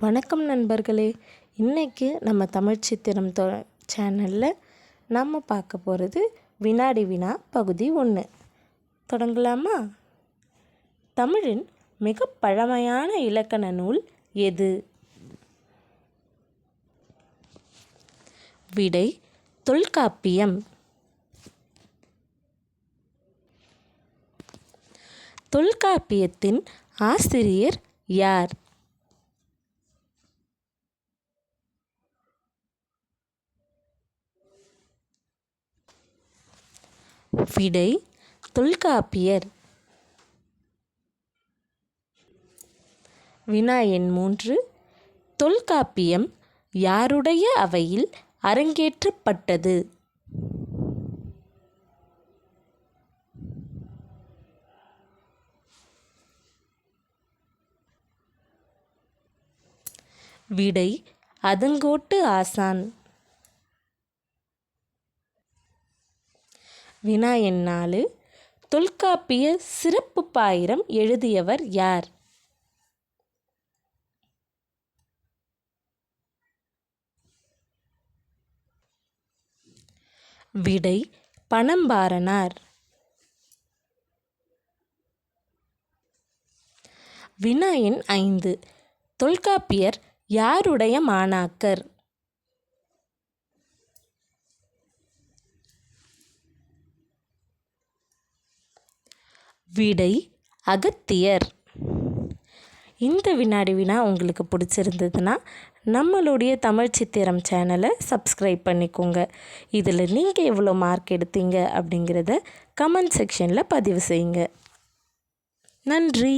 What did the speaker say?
வணக்கம் நண்பர்களே. இன்றைக்கி நம்ம தமிழ் சித்திரம் சேனலில் நம்ம பார்க்க போகிறது வினாடி வினா பகுதி 1. தொடங்கலாமா? தமிழின் மிக பழமையான இலக்கண நூல் எது? விடை தொல்காப்பியம். தொல்காப்பியத்தின் ஆசிரியர் யார்? விடை தொல்காப்பியர். வினா எண் 3. தொல்காப்பியம் யாருடைய அவையில் அரங்கேற்றப்பட்டது? விடை அதங்கோட்டு ஆசான். வினா எண் 4. தொல்காப்பிய சிறப்பு பாயிரம் எழுதியவர் யார்? விடை பனம்பாரனார். வினா எண் 5. தொல்காப்பியர் யாருடைய மாணாக்கர்? விடை அகத்தியர். இந்த வினாடி வினா உங்களுக்கு பிடிச்சிருந்ததுன்னா நம்மளுடைய தமிழ் சித்திரம் சேனலை சப்ஸ்கிரைப் பண்ணிக்கோங்க. இதில் நீங்கள் எவ்வளோ மார்க் எடுத்தீங்க அப்படிங்கிறத கமெண்ட் செக்ஷனில் பதிவு செய்யுங்க. நன்றி.